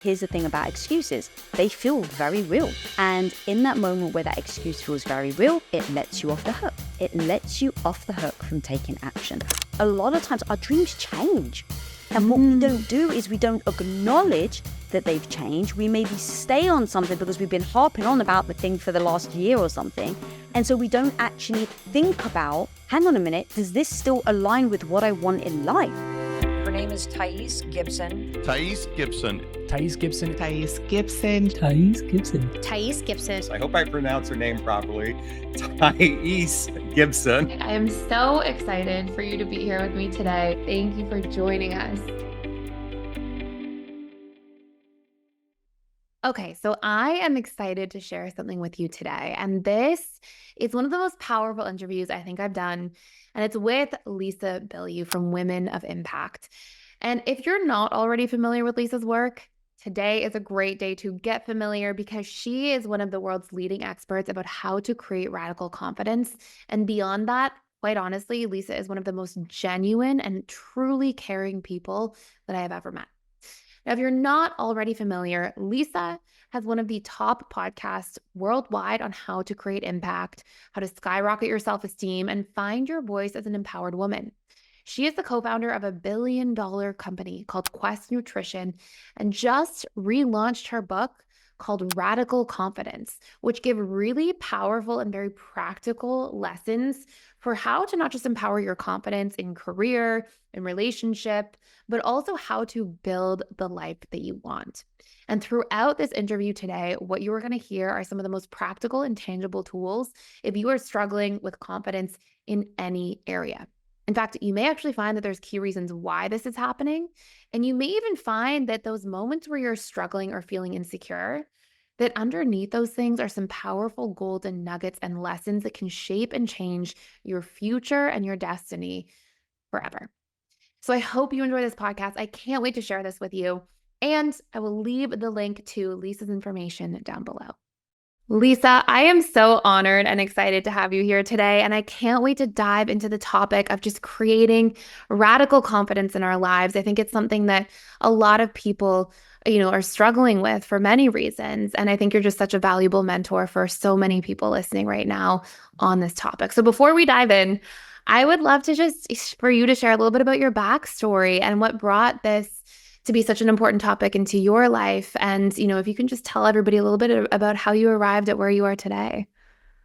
Here's the thing about excuses. They feel very real. And in that moment where that excuse feels very real, it lets you off the hook. It lets you off the hook from taking action. A lot of times our dreams change. And what we don't do is we don't acknowledge that they've changed. We maybe stay on something because we've been harping on about the thing for the last year or something. And so we don't actually think about, hang on a minute, does this still align with what I want in life? Her name is Thais Gibson. Thais Gibson. Thais Gibson. Thais Gibson. Thais Gibson. Thais Gibson. I hope I pronounce her name properly. Thais Gibson. I am so excited for you to be here with me today. Thank you for joining us. Okay, so I am excited to share something with you today. And this is one of the most powerful interviews I think I've done. And it's with Lisa Bilyeu from Women of Impact. And if you're not already familiar with Lisa's work, today is a great day to get familiar because she is one of the world's leading experts about how to create radical confidence. And beyond that, quite honestly, Lisa is one of the most genuine and truly caring people that I have ever met. Now, if you're not already familiar, Lisa has one of the top podcasts worldwide on how to create impact, how to skyrocket your self-esteem, and find your voice as an empowered woman. She is the co-founder of a billion-dollar company called Quest Nutrition and just relaunched her book called Radical Confidence, which give really powerful and very practical lessons for how to not just empower your confidence in career, in relationship, but also how to build the life that you want. And throughout this interview today, what you are going to hear are some of the most practical and tangible tools if you are struggling with confidence in any area. In fact, you may actually find that there's key reasons why this is happening. And you may even find that those moments where you're struggling or feeling insecure, that underneath those things are some powerful golden nuggets and lessons that can shape and change your future and your destiny forever. So I hope you enjoy this podcast. I can't wait to share this with you. And I will leave the link to Lisa's information down below. Lisa, I am so honored and excited to have you here today, and I can't wait to dive into the topic of just creating radical confidence in our lives. I think it's something that a lot of people, are struggling with for many reasons, and I think you're just such a valuable mentor for so many people listening right now on this topic. So before we dive in, I would love to for you to share a little bit about your backstory and what brought this to be such an important topic into your life. And, if you can just tell everybody a little bit about how you arrived at where you are today.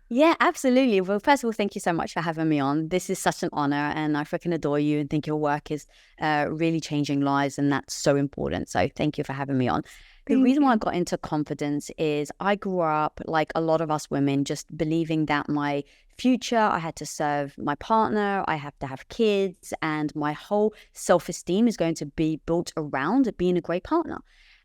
Yeah, absolutely. Well, first of all, thank you so much for having me on. This is such an honor, and I freaking adore you and think your work is really changing lives, and that's so important. So thank you for having me on. The reason why I got into confidence is I grew up, like a lot of us women, just believing that my future, I had to serve my partner, I have to have kids, and my whole self-esteem is going to be built around being a great partner.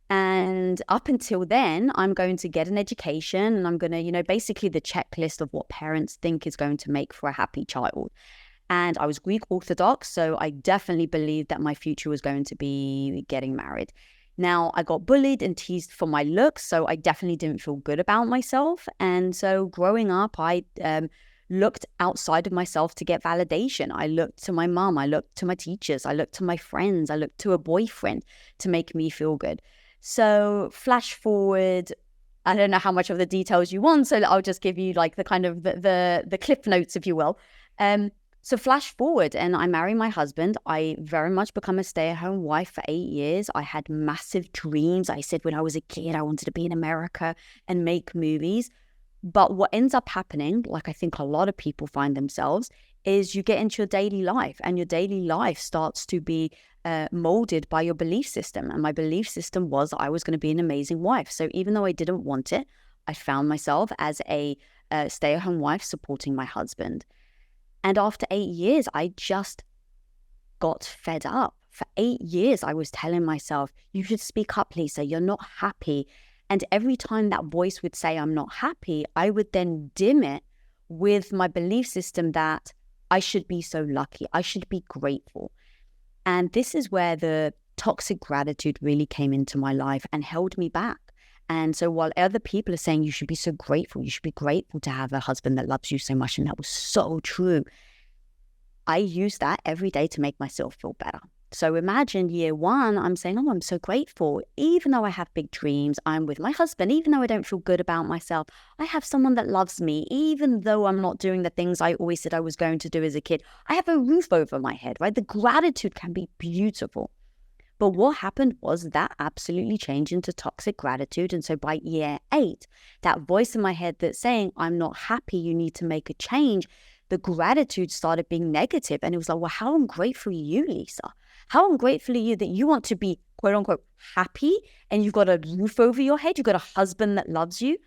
And up until then, I'm going to get an education, and I'm going to, basically the checklist of what parents think is going to make for a happy child. And I was Greek Orthodox, so I definitely believed that my future was going to be getting married. Now, I got bullied and teased for my looks, so I definitely didn't feel good about myself. And so growing up, I looked outside of myself to get validation. I looked to my mom, I looked to my teachers, I looked to my friends, I looked to a boyfriend to make me feel good. So flash forward, I don't know how much of the details you want, so I'll just give you like the kind of the cliff notes, if you will. So flash forward, and I marry my husband. I very much become a stay-at-home wife for 8 years. I had massive dreams. I said when I was a kid, I wanted to be in America and make movies. But what ends up happening, like I think a lot of people find themselves, is you get into your daily life, and your daily life starts to be molded by your belief system. And my belief system was I was going to be an amazing wife. So even though I didn't want it, I found myself as a stay-at-home wife supporting my husband. And after 8 years, I just got fed up. For 8 years, I was telling myself, you should speak up, Lisa, you're not happy. And every time that voice would say I'm not happy, I would then dim it with my belief system that I should be so lucky, I should be grateful. And this is where the toxic gratitude really came into my life and held me back. And so while other people are saying you should be so grateful, you should be grateful to have a husband that loves you so much, and that was so true, I use that every day to make myself feel better. So imagine year one, I'm saying, oh, I'm so grateful. Even though I have big dreams, I'm with my husband. Even though I don't feel good about myself, I have someone that loves me. Even though I'm not doing the things I always said I was going to do as a kid, I have a roof over my head, right? The gratitude can be beautiful. But what happened was that absolutely changed into toxic gratitude. And so by year 8, that voice in my head that's saying, I'm not happy, you need to make a change, the gratitude started being negative. And it was like, well, how ungrateful are you, Lisa? How ungrateful are you that you want to be, quote unquote, happy and you've got a roof over your head, you've got a husband that loves you.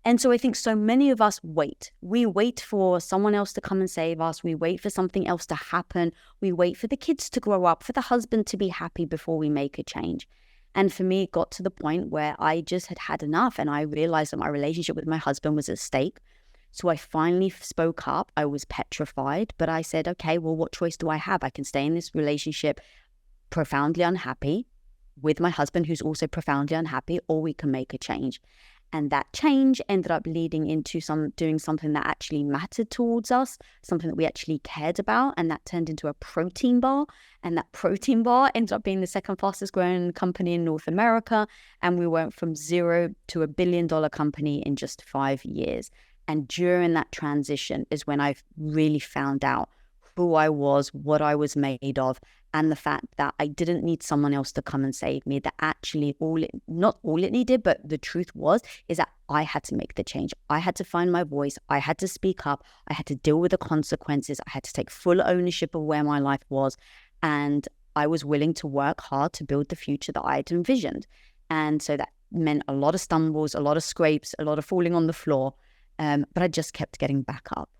And so I think so many of us wait. We wait for someone else to come and save us. We wait for something else to happen. We wait for the kids to grow up, for the husband to be happy before we make a change. And for me, it got to the point where I just had had enough. And I realized that my relationship with my husband was at stake. So I finally spoke up. I was petrified, but I said, okay, well, what choice do I have? I can stay in this relationship profoundly unhappy with my husband, who's also profoundly unhappy, or we can make a change. And that change ended up leading into doing something that actually mattered towards us, something that we actually cared about. And that turned into a protein bar. And that protein bar ended up being the second fastest growing company in North America. And we went from 0 to $1 billion company in just 5 years. And during that transition is when I really found out who I was, what I was made of, and the fact that I didn't need someone else to come and save me, that actually not all it needed, but the truth is that I had to make the change. I had to find my voice. I had to speak up. I had to deal with the consequences. I had to take full ownership of where my life was. And I was willing to work hard to build the future that I had envisioned. And so that meant a lot of stumbles, a lot of scrapes, a lot of falling on the floor. But I just kept getting back up.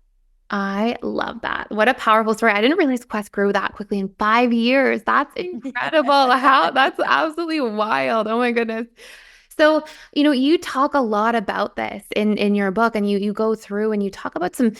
I love that. What a powerful story. I didn't realize Quest grew that quickly in 5 years. That's incredible. That's absolutely wild. Oh my goodness. So, you talk a lot about this in your book, and you go through and you talk about some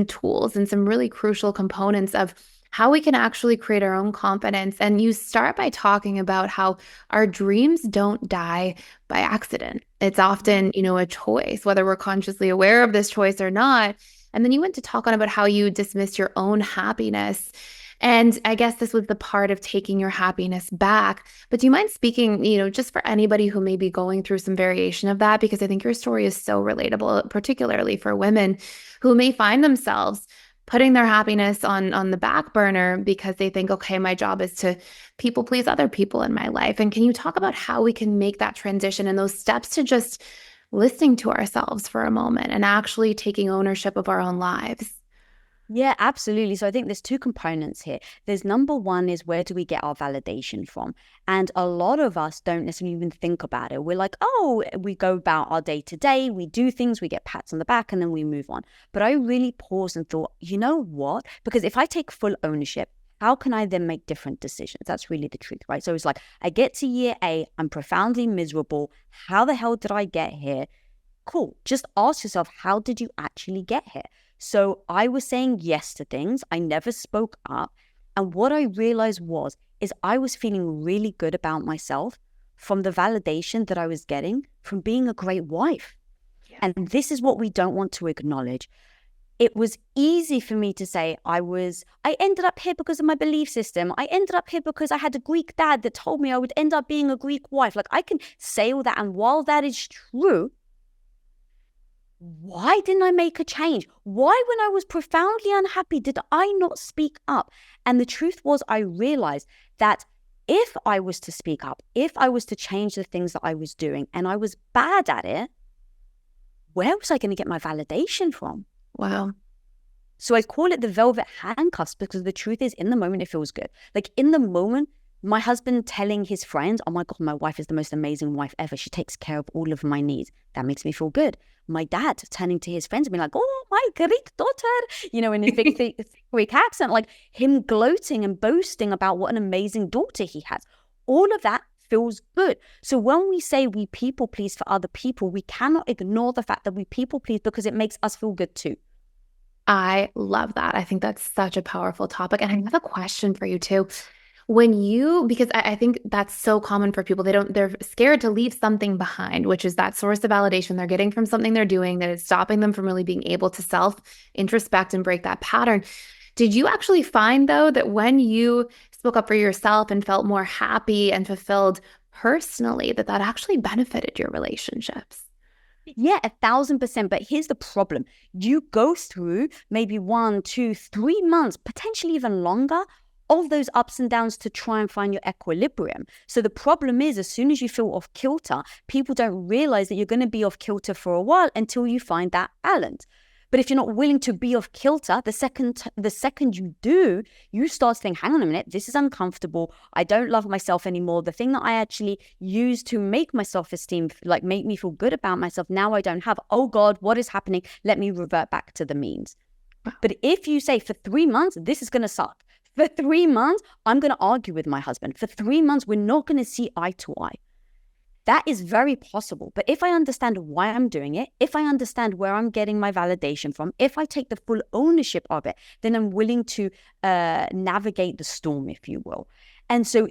tools and some really crucial components of how we can actually create our own confidence. And you start by talking about how our dreams don't die by accident. It's often, a choice, whether we're consciously aware of this choice or not. And then you went to talk on about how you dismissed your own happiness. And I guess this was the part of taking your happiness back. But do you mind speaking, just for anybody who may be going through some variation of that? Because I think your story is so relatable, particularly for women who may find themselves putting their happiness on the back burner because they think, okay, my job is to people please other people in my life. And can you talk about how we can make that transition and those steps to just listening to ourselves for a moment and actually taking ownership of our own lives? Yeah, absolutely. So I think there's 2 components here. There's number one is, where do we get our validation from? And a lot of us don't necessarily even think about it. We're like, oh, we go about our day to day, we do things, we get pats on the back, and then we move on. But I really paused and thought, you know what? Because if I take full ownership, how can I then make different decisions? That's really the truth, right? So it's like, I get to year 8, I'm profoundly miserable. How the hell did I get here? Cool. Just ask yourself, how did you actually get here? So I was saying yes to things. I never spoke up. And what I realized is I was feeling really good about myself from the validation that I was getting from being a great wife. Yeah. And this is what we don't want to acknowledge. It was easy for me to say I ended up here because of my belief system. I ended up here because I had a Greek dad that told me I would end up being a Greek wife. Like, I can say all that. And while that is true, why didn't I make a change? Why, when I was profoundly unhappy, did I not speak up? And the truth was, I realized that if I was to speak up, if I was to change the things that I was doing, and I was bad at it, where was I going to get my validation from? Wow. So I call it the velvet handcuffs, because the truth is, in the moment, it feels good. Like, in the moment, my husband telling his friends, oh my God, my wife is the most amazing wife ever. She takes care of all of my needs. That makes me feel good. My dad turning to his friends and being like, oh, my Greek daughter, in his big thick Greek accent, like him gloating and boasting about what an amazing daughter he has. All of that feels good. So when we say we people please for other people, we cannot ignore the fact that we people please because it makes us feel good too. I love that. I think that's such a powerful topic. And I have a question for you too. Because I think that's so common for people, they're scared to leave something behind, which is that source of validation they're getting from something they're doing that is stopping them from really being able to self-introspect and break that pattern. Did you actually find, though, that when you spoke up for yourself and felt more happy and fulfilled personally, that actually benefited your relationships. Yeah, 1,000%. But here's the problem. You go through maybe 1, 2, 3 months, potentially even longer, of those ups and downs to try and find your equilibrium. So the problem is, as soon as you feel off kilter, people don't realize that you're going to be off kilter for a while until you find that balance. But if you're not willing to be off kilter, the second you do, you start to think, hang on a minute, this is uncomfortable. I don't love myself anymore. The thing that I actually use to make my self-esteem, like make me feel good about myself, now I don't have. Oh God, what is happening? Let me revert back to the means. But if you say for 3 months, this is going to suck. For 3 months, I'm going to argue with my husband. For 3 months, we're not going to see eye to eye. That is very possible. But if I understand why I'm doing it, if I understand where I'm getting my validation from, if I take the full ownership of it, then I'm willing to navigate the storm, if you will. And so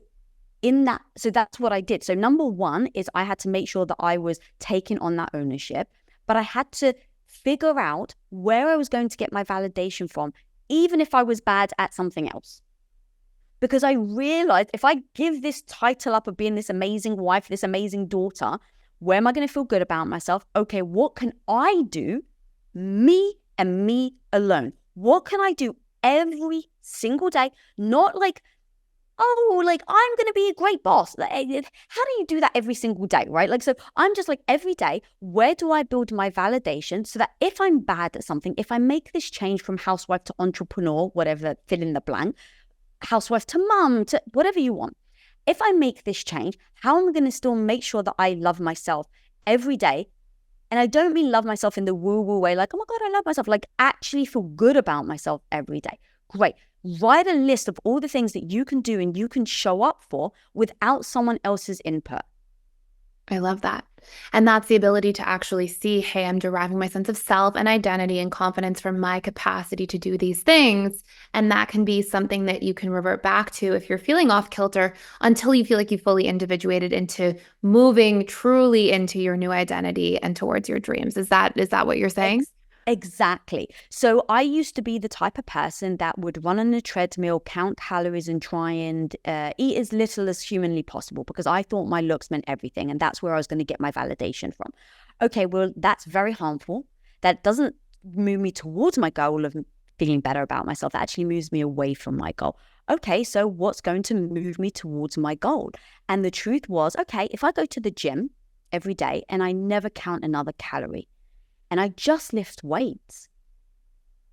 that's what I did. So number one is I had to make sure that I was taking on that ownership, but I had to figure out where I was going to get my validation from, even if I was bad at something else. Because I realized if I give this title up of being this amazing wife, this amazing daughter, where am I going to feel good about myself? Okay, what can I do? Me and me alone. What can I do every single day? Not like, oh, like I'm going to be a great boss. How do you do that every single day, right? Like, so I'm just like every day, where do I build my validation so that if I'm bad at something, if I make this change from housewife to entrepreneur, whatever, fill in the blank, housewife to mum, to whatever you want. If I make this change, how am I going to still make sure that I love myself every day? And I don't mean love myself in the woo-woo way, like, oh my God, I love myself, like actually feel good about myself every day. Great. Write a list of all the things that you can do and you can show up for without someone else's input. I love that. And that's the ability to actually see, hey, I'm deriving my sense of self and identity and confidence from my capacity to do these things. And that can be something that you can revert back to if you're feeling off kilter until you feel like you fully individuated into moving truly into your new identity and towards your dreams. Is that what you're saying? Exactly. So I used to be the type of person that would run on a treadmill, count calories and try and eat as little as humanly possible because I thought my looks meant everything. And that's where I was going to get my validation from. Okay, well, that's very harmful. That doesn't move me towards my goal of feeling better about myself. That actually moves me away from my goal. Okay, so what's going to move me towards my goal? And the truth was, okay, if I go to the gym every day and I never count another calorie, and I just lift weights.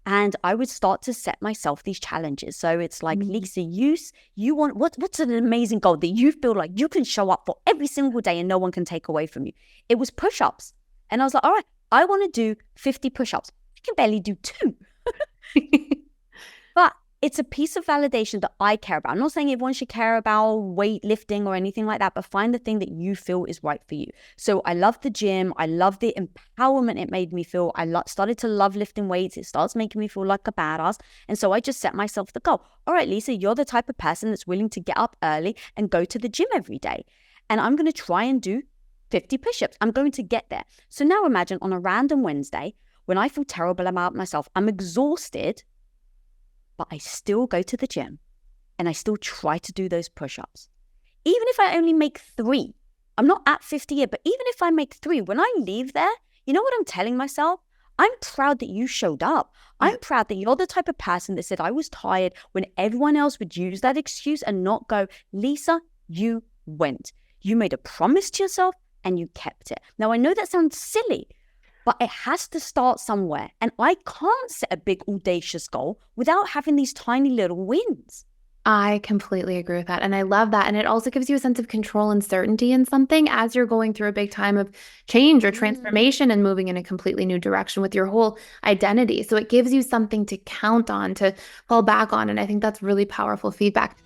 And I would start to set myself these challenges. So it's like, Lisa, you want, what's an amazing goal that you feel like you can show up for every single day and no one can take away from you? It was push-ups. And I was like, all right, I want to do 50 push-ups. I can barely do 2. But it's a piece of validation that I care about. I'm not saying everyone should care about weightlifting or anything like that, but find the thing that you feel is right for you. So I love the gym. I love the empowerment it made me feel. I started to love lifting weights. It starts making me feel like a badass. And so I just set myself the goal. All right, Lisa, you're the type of person that's willing to get up early and go to the gym every day. And I'm going to try and do 50 push-ups. I'm going to get there. So now imagine on a random Wednesday, when I feel terrible about myself, I'm exhausted, but I still go to the gym and I still try to do those push-ups. Even if I only make 3, I'm not at 50 yet, but even if I make 3, when I leave there, you know what I'm telling myself? I'm proud that you showed up. I'm proud that you're the type of person that said I was tired when everyone else would use that excuse and not go, Lisa, you went. You made a promise to yourself and you kept it. Now, I know that sounds silly, but it has to start somewhere. And I can't set a big, audacious goal without having these tiny little wins. I completely agree with that. And I love that. And it also gives you a sense of control and certainty in something as you're going through a big time of change or transformation and moving in a completely new direction with your whole identity. So it gives you something to count on, to fall back on. And I think that's really powerful feedback.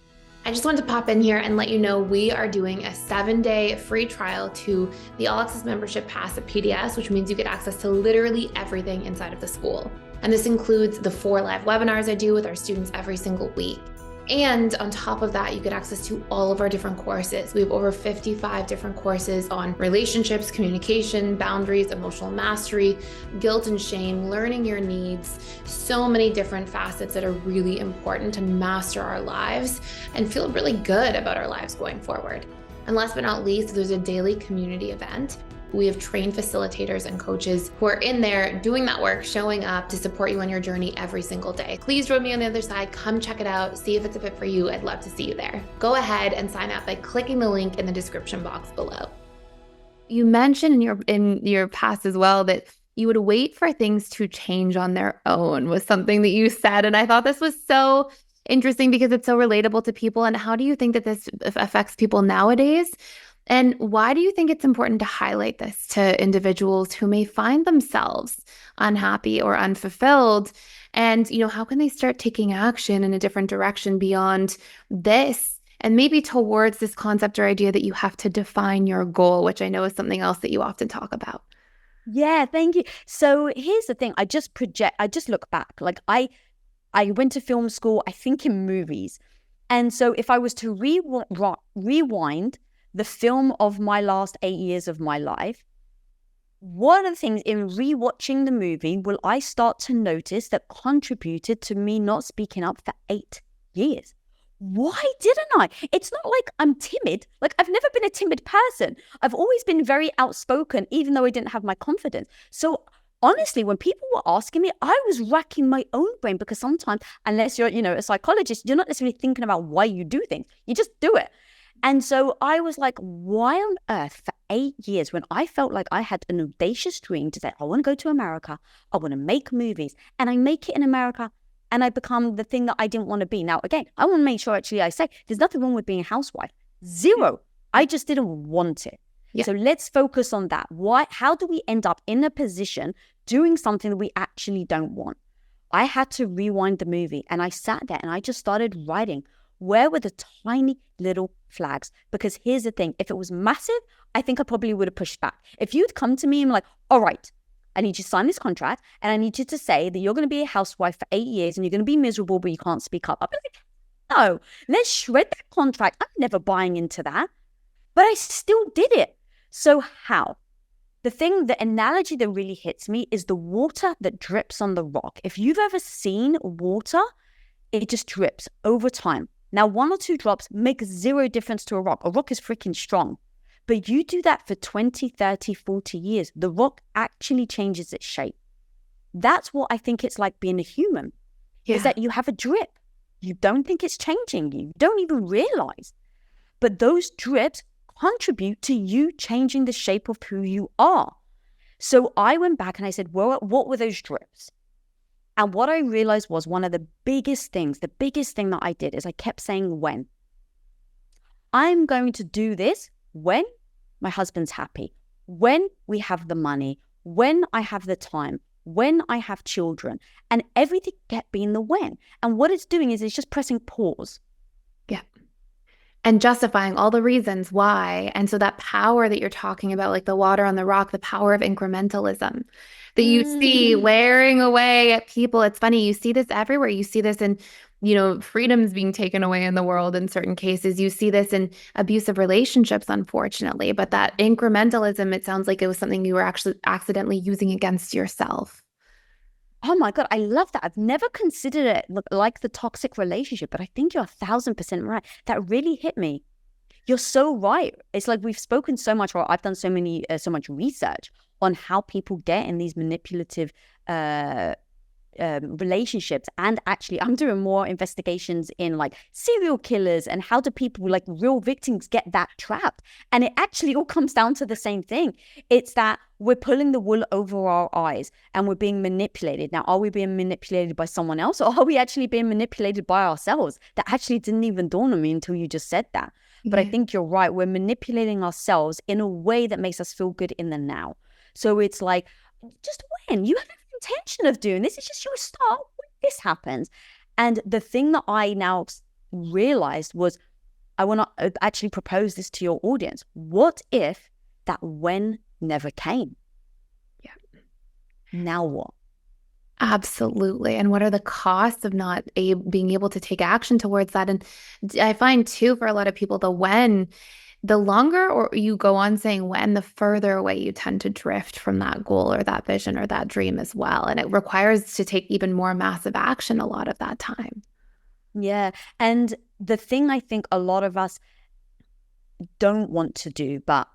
I just wanted to pop in here and let you know we are doing a 7-day free trial to the All Access Membership Pass at PDS, which means you get access to literally everything inside of the school. And this includes the 4 live webinars I do with our students every single week. And on top of that, you get access to all of our different courses. We have over 55 different courses on relationships, communication, boundaries, emotional mastery, guilt and shame, learning your needs, so many different facets that are really important to master our lives and feel really good about our lives going forward. And last but not least, there's a daily community event. We have trained facilitators and coaches who are in there doing that work, showing up to support you on your journey every single day. Please join me on the other side. Come check it out. See if it's a fit for you. I'd love to see you there. Go ahead and sign up by clicking the link in the description box below. You mentioned in your past as well that you would wait for things to change on their own was something that you said. And I thought this was so interesting because it's so relatable to people. And how do you think that this affects people nowadays? And why do you think it's important to highlight this to individuals who may find themselves unhappy or unfulfilled? And, how can they start taking action in a different direction beyond this and maybe towards this concept or idea that you have to define your goal, which I know is something else that you often talk about? Yeah, thank you. So here's the thing. I just look back. Like I went to film school, I think in movies. And so if I was to rewind the film of my last 8 years of my life, one of the things in rewatching the movie will I start to notice that contributed to me not speaking up for 8 years. Why didn't I? It's not like I'm timid. Like I've never been a timid person. I've always been very outspoken, even though I didn't have my confidence. So honestly, when people were asking me, I was racking my own brain because sometimes, unless you're, a psychologist, you're not necessarily thinking about why you do things. You just do it. And so I was like, why on earth for 8 years when I felt like I had an audacious dream to say, I want to go to America, I want to make movies, and I make it in America and I become the thing that I didn't want to be. Now, again, I want to make sure actually I say there's nothing wrong with being a housewife. Zero. I just didn't want it. Yeah. So let's focus on that. How do we end up in a position doing something that we actually don't want? I had to rewind the movie and I sat there and I just started writing. Where were the tiny little flags? Because here's the thing, if it was massive, I think I probably would have pushed back. If you'd come to me and be like, all right, I need you to sign this contract and I need you to say that you're going to be a housewife for 8 years and you're going to be miserable, but you can't speak up. I'd be like, no, let's shred that contract. I'm never buying into that. But I still did it. So how? The analogy that really hits me is the water that drips on the rock. If you've ever seen water, it just drips over time. Now, 1 or 2 drops make zero difference to a rock. A rock is freaking strong. But you do that for 20, 30, 40 years, the rock actually changes its shape. That's what I think it's like being a human, is that you have a drip. You don't think it's changing you. You don't even realize. But those drips contribute to you changing the shape of who you are. So I went back and I said, well, what were those drips? And what I realized was one of the biggest thing that I did is I kept saying when. I'm going to do this when my husband's happy, when we have the money, when I have the time, when I have children, and everything kept being the when. And what it's doing is it's just pressing pause. Yeah. And justifying all the reasons why. And so that power that you're talking about, like the water on the rock, the power of incrementalism that you see wearing away at people. It's funny, you see this everywhere. You see this in, freedoms being taken away in the world in certain cases. You see this in abusive relationships, unfortunately. But that incrementalism, it sounds like it was something you were actually accidentally using against yourself. Oh my God, I love that. I've never considered it like the toxic relationship, but I think you're 1,000% right. That really hit me. You're so right. It's like we've spoken so much, or I've done so much research on how people get in these manipulative relationships. And actually, I'm doing more investigations in like serial killers and how do people, like real victims, get that trapped. And it actually all comes down to the same thing. It's that we're pulling the wool over our eyes and we're being manipulated. Now, are we being manipulated by someone else, or are we actually being manipulated by ourselves? That actually didn't even dawn on me until you just said that. But I think you're right. We're manipulating ourselves in a way that makes us feel good in the now. So it's like, just when you have an intention of doing this, it's just your start when this happens. And the thing that I now realized was, I want to actually propose this to your audience. What if that when never came? Yeah. Now what? Absolutely. And what are the costs of not being able to take action towards that? And I find too, for a lot of people, the longer or you go on saying when, the further away you tend to drift from that goal or that vision or that dream as well. And it requires to take even more massive action a lot of that time. Yeah. And the thing I think a lot of us don't want to do, but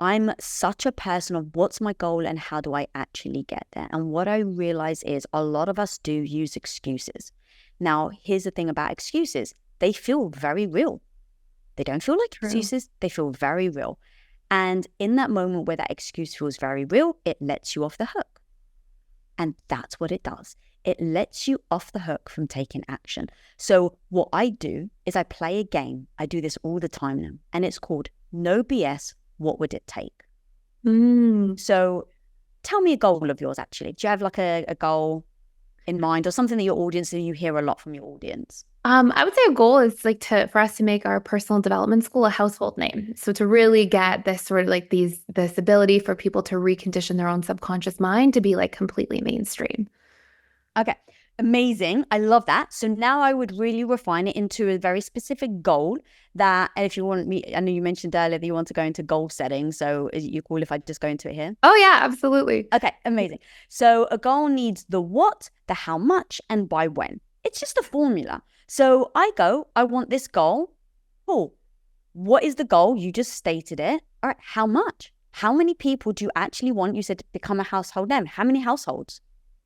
I'm such a person of what's my goal and how do I actually get there? And what I realize is a lot of us do use excuses. Now, here's the thing about excuses. They feel very real. They don't feel like excuses. They feel very real. And in that moment where that excuse feels very real, it lets you off the hook. And that's what it does. It lets you off the hook from taking action. So what I do is I play a game. I do this all the time now. And it's called No BS. What would it take? So tell me a goal of yours, actually. Do you have like a goal in mind or something that your audience, and you hear a lot from your audience? I would say a goal is like for us to make our personal development school a household name. So to really get this sort of like this ability for people to recondition their own subconscious mind to be like completely mainstream. Okay, amazing. I love that. So now I would really refine it into a very specific goal that, and if you want me, I know you mentioned earlier that you want to go into goal setting. So is it cool if I just go into it here? Oh yeah, absolutely. Okay, amazing. So a goal needs the what, the how much, and by when. It's just a formula. So I want this goal. Cool. What is the goal? You just stated it. All right, how much? How many people do you actually want? You said to become a household name. How many households?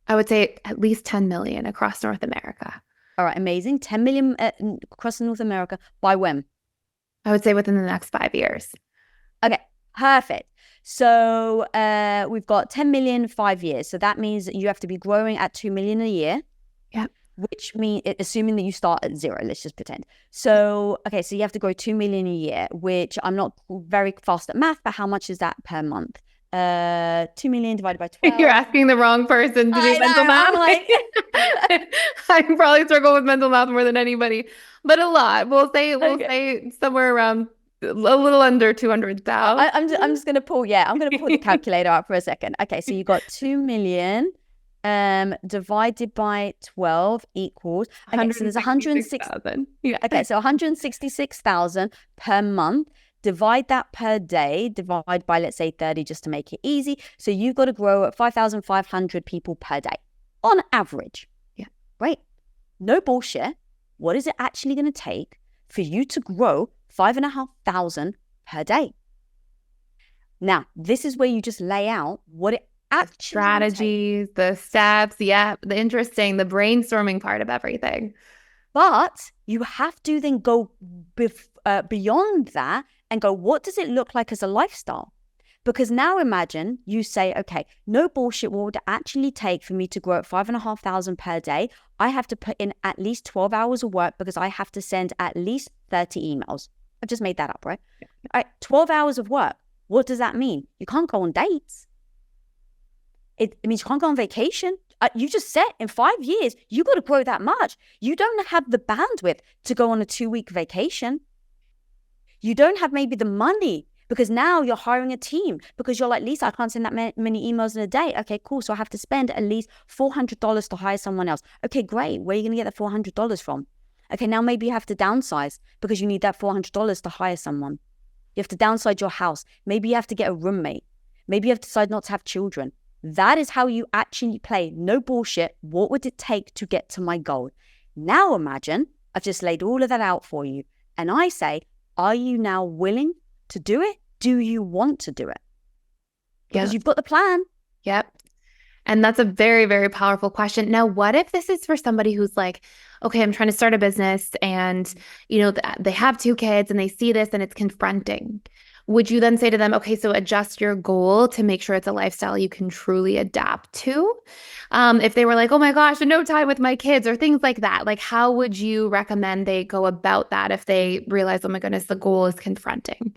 I would say at least 10 million across North America. All right, amazing. 10 million across North America. By when? I would say within the next 5 years. Okay, perfect. So we've got 10 million, 5 years. So that means that you have to be growing at 2 million a year. Yep. Which means, assuming that you start at zero, let's just pretend. So, okay, so you have to grow 2 million a year, which I'm not very fast at math, but how much is that per month? 2 million divided by 12. You're asking the wrong person to do mental math. I probably struggle with mental math more than anybody, but a lot. We'll say somewhere around a little under 200,000. I'm just gonna pull the calculator up for a second. Okay, so you got 2 million divided by 12 equals, okay, so there's 106,000. Yeah. Okay, so 166,000 per month. Divide that per day, divide by, let's say, 30 just to make it easy. So you've got to grow at 5,500 people per day on average. Yeah. Right? No bullshit. What is it actually going to take for you to grow 5,500 per day? Now, this is where you just lay out what it actually strategies, the steps, the brainstorming part of everything. But you have to then go beyond that and go, what does it look like as a lifestyle? Because now imagine you say, okay, no bullshit, what would it actually take for me to grow at 5,500 per day? I have to put in at least 12 hours of work because I have to send at least 30 emails. I've just made that up, right? Yeah. All right, 12 hours of work. What does that mean? You can't go on dates. It means you can't go on vacation. You just said in 5 years, you got to grow that much. You don't have the bandwidth to go on a 2-week vacation. You don't have maybe the money because now you're hiring a team because you're like, Lisa, I can't send that many emails in a day. Okay, cool. So I have to spend at least $400 to hire someone else. Okay, great. Where are you going to get that $400 from? Okay, now maybe you have to downsize because you need that $400 to hire someone. You have to downsize your house. Maybe you have to get a roommate. Maybe you have to decide not to have children. That is how you actually play. No bullshit. What would it take to get to my goal? Now imagine I've just laid all of that out for you. And I say, are you now willing to do it? Do you want to do it? Because you've got the plan. Yep. And that's a very, very powerful question. Now, what if this is for somebody who's like, okay, I'm trying to start a business and, they have 2 kids and they see this and it's confronting. Would you then say to them, okay, so adjust your goal to make sure it's a lifestyle you can truly adapt to? If they were like, oh my gosh, no time with my kids or things like that, like how would you recommend they go about that if they realize, oh my goodness, the goal is confronting?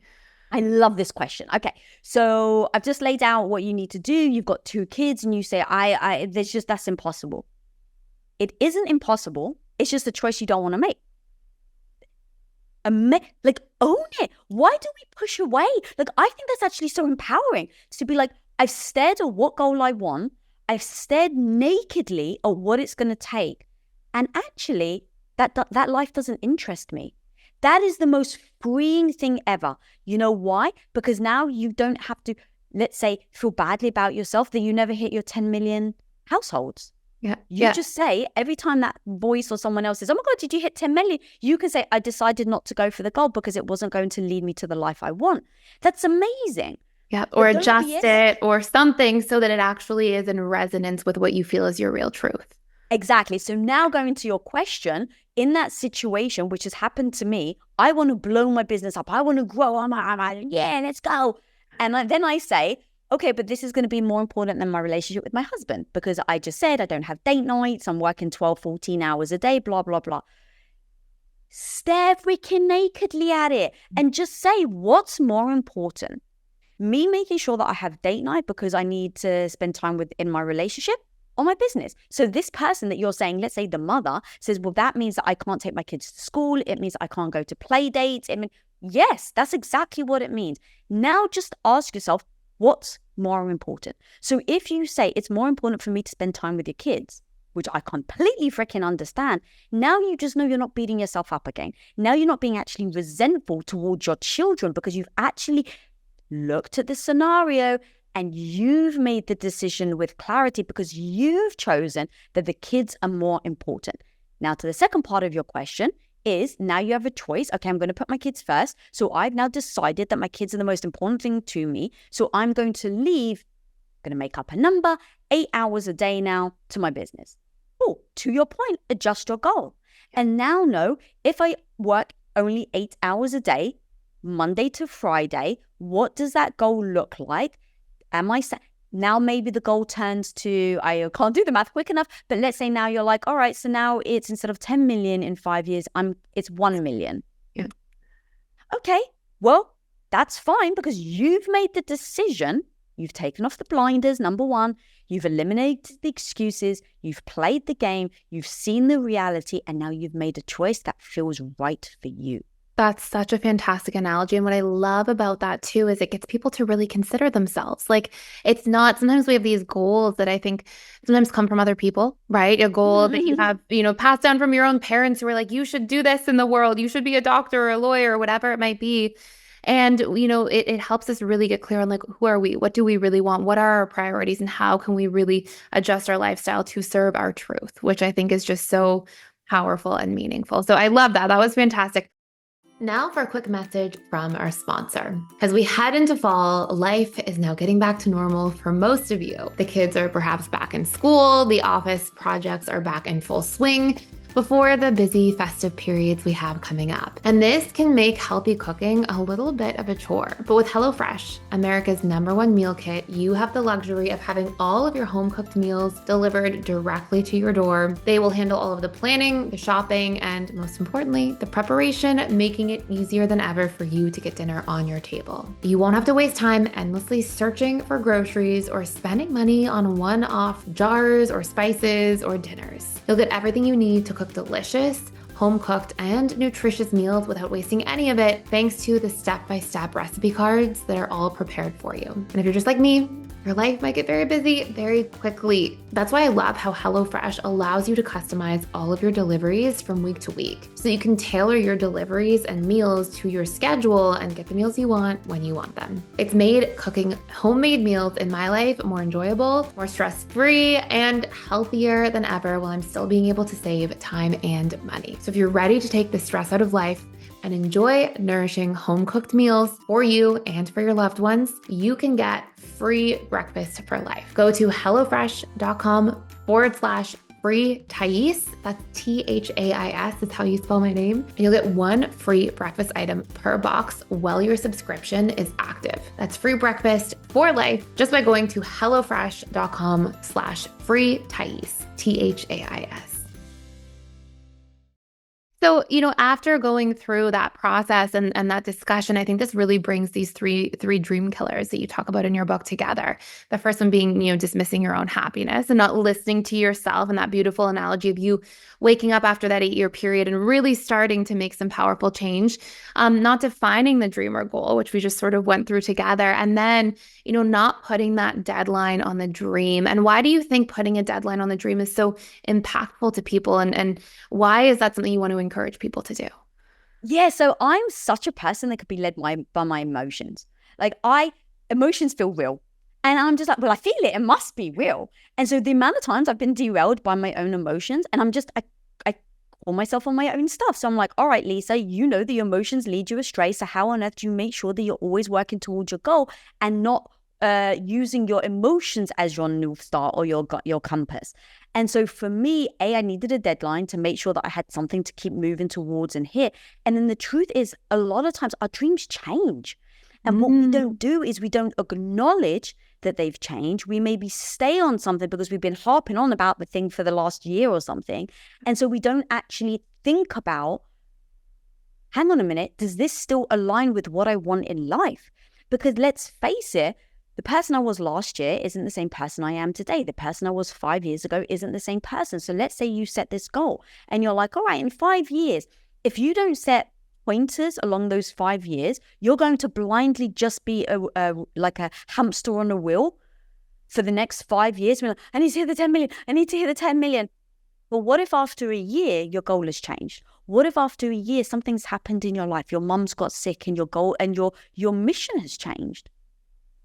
I love this question. Okay, so I've just laid out what you need to do. You've got 2 kids and you say, that's impossible. It isn't impossible. It's just a choice you don't want to make. Own it. Why do we push away? I think that's actually so empowering to be like, I've stared at what goal I want. I've stared nakedly at what it's going to take. And actually, that life doesn't interest me. That is the most freeing thing ever. You know why? Because now you don't have to, let's say, feel badly about yourself that you never hit your 10 million households. Yeah. You just say, every time that voice or someone else says, oh my God, did you hit 10 million? You can say, I decided not to go for the goal because it wasn't going to lead me to the life I want. That's amazing. Yeah. Or But don't adjust it or something so that it actually is in resonance with what you feel is your real truth. Exactly. So now going to your question, in that situation, which has happened to me, I want to blow my business up. I want to grow. I'm like, yeah, let's go. And then I say, okay, but this is going to be more important than my relationship with my husband because I just said I don't have date nights. I'm working 12, 14 hours a day, blah, blah, blah. Stare freaking nakedly at it and just say, what's more important? Me making sure that I have date night because I need to spend time with in my relationship or my business. So this person that you're saying, let's say the mother says, well, that means that I can't take my kids to school. It means I can't go to play dates. Yes, that's exactly what it means. Now just ask yourself, what's more important? So if you say it's more important for me to spend time with your kids, which I completely freaking understand, now you just know you're not beating yourself up again. Now you're not being actually resentful towards your children because you've actually looked at the scenario and you've made the decision with clarity because you've chosen that the kids are more important. Now to the second part of your question is now you have a choice. Okay, I'm going to put my kids first. So I've now decided that my kids are the most important thing to me. So I'm going to leave, going to make up a number, 8 hours a day now to my business. Oh, to your point, adjust your goal. And now know if I work only 8 hours a day, Monday to Friday, what does that goal look like? Now maybe the goal turns to, I can't do the math quick enough, but let's say now you're like, all right, so now it's instead of 10 million in 5 years, it's 1 million. Yeah. Okay, well, that's fine because you've made the decision. You've taken off the blinders, number one. You've eliminated the excuses. You've played the game. You've seen the reality. And now you've made a choice that feels right for you. That's such a fantastic analogy. And what I love about that too is it gets people to really consider themselves. Like it's not, sometimes we have these goals that I think sometimes come from other people, right? A goal that you have, passed down from your own parents who are like, you should do this in the world. You should be a doctor or a lawyer or whatever it might be. And, it helps us really get clear on like, who are we? What do we really want? What are our priorities? And how can we really adjust our lifestyle to serve our truth, which I think is just so powerful and meaningful. So I love that. That was fantastic. Now for a quick message from our sponsor. As we head into fall, life is now getting back to normal for most of you. The kids are perhaps back in school, the office projects are back in full swing before the busy festive periods we have coming up. And this can make healthy cooking a little bit of a chore. But with HelloFresh, America's #1 meal kit, you have the luxury of having all of your home-cooked meals delivered directly to your door. They will handle all of the planning, the shopping, and most importantly, the preparation, making it easier than ever for you to get dinner on your table. You won't have to waste time endlessly searching for groceries or spending money on one-off jars or spices or dinners. You'll get everything you need to cook delicious, home-cooked, and nutritious meals without wasting any of it, thanks to the step-by-step recipe cards that are all prepared for you. And if you're just like me, your life might get very busy very quickly. That's why I love how HelloFresh allows you to customize all of your deliveries from week to week. So you can tailor your deliveries and meals to your schedule and get the meals you want when you want them. It's made cooking homemade meals in my life more enjoyable, more stress-free, and healthier than ever while I'm still being able to save time and money. So if you're ready to take the stress out of life and enjoy nourishing home-cooked meals for you and for your loved ones, you can get free breakfast for life. Go to HelloFresh.com/free Thais. That's THAIS is how you spell my name. And you'll get one free breakfast item per box while your subscription is active. That's free breakfast for life just by going to HelloFresh.com/free Thais, THAIS. So, after going through that process and that discussion, I think this really brings these three dream killers that you talk about in your book together. The first one being, dismissing your own happiness and not listening to yourself, and that beautiful analogy of you waking up after that 8-year period and really starting to make some powerful change, not defining the dream or goal, which we just sort of went through together. And then, not putting that deadline on the dream. And why do you think putting a deadline on the dream is so impactful to people? And why is that something you want to encourage people to do? Yeah, so I'm such a person that could be led by my emotions. Like emotions feel real. And I'm just like, well, I feel it. It must be real. And so the amount of times I've been derailed by my own emotions, and I call myself on my own stuff. So I'm like, all right, Lisa, the emotions lead you astray. So how on earth do you make sure that you're always working towards your goal and not using your emotions as your North Star or your compass? And so for me, I needed a deadline to make sure that I had something to keep moving towards and hit. And then the truth is, a lot of times our dreams change. And what we don't do is we don't acknowledge that they've changed. We maybe stay on something because we've been harping on about the thing for the last year or something. And so we don't actually think about, hang on a minute, does this still align with what I want in life? Because let's face it, the person I was last year isn't the same person I am today. The person I was 5 years ago isn't the same person. So let's say you set this goal and you're like, all right, in 5 years, if you don't set pointers along those 5 years, you're going to blindly just be like a hamster on a wheel for the next 5 years. Like, I need to hit the 10 million. I need to hit the 10 million. Well, what if after a year, your goal has changed? What if after a year, something's happened in your life? Your mum's got sick and your goal and your mission has changed.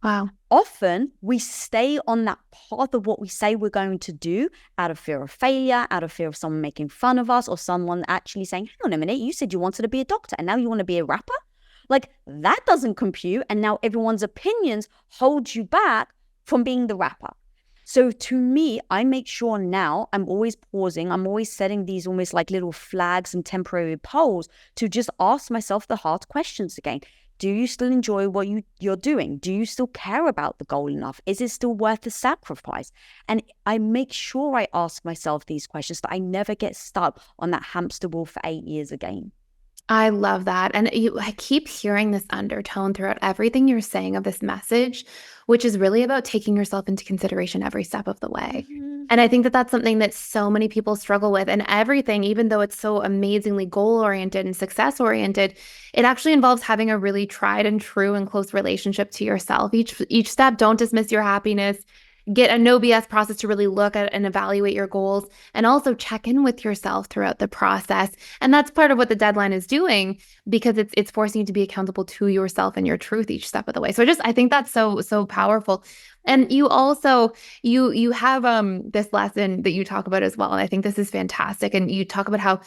Wow. Often we stay on that path of what we say we're going to do out of fear of failure, out of fear of someone making fun of us, or someone actually saying, hang on a minute, you said you wanted to be a doctor and now you want to be a rapper? Like, that doesn't compute. And now everyone's opinions hold you back from being the rapper. So to me, I make sure now I'm always pausing. I'm always setting these almost like little flags and temporary polls to just ask myself the hard questions again. Do you still enjoy what you're doing? Do you still care about the goal enough? Is it still worth the sacrifice? And I make sure I ask myself these questions, that I never get stuck on that hamster wheel for 8 years again. I love that. And I keep hearing this undertone throughout everything you're saying of this message, which is really about taking yourself into consideration every step of the way. Mm-hmm. And I think that that's something that so many people struggle with. And everything, even though it's so amazingly goal-oriented and success-oriented, it actually involves having a really tried and true and close relationship to yourself. Each step, don't dismiss your happiness. Get a no BS process to really look at and evaluate your goals, and also check in with yourself throughout the process. And that's part of what the deadline is doing, because it's forcing you to be accountable to yourself and your truth each step of the way. So I think that's so powerful. And you also, you have this lesson that you talk about as well. And I think this is fantastic. And you talk about how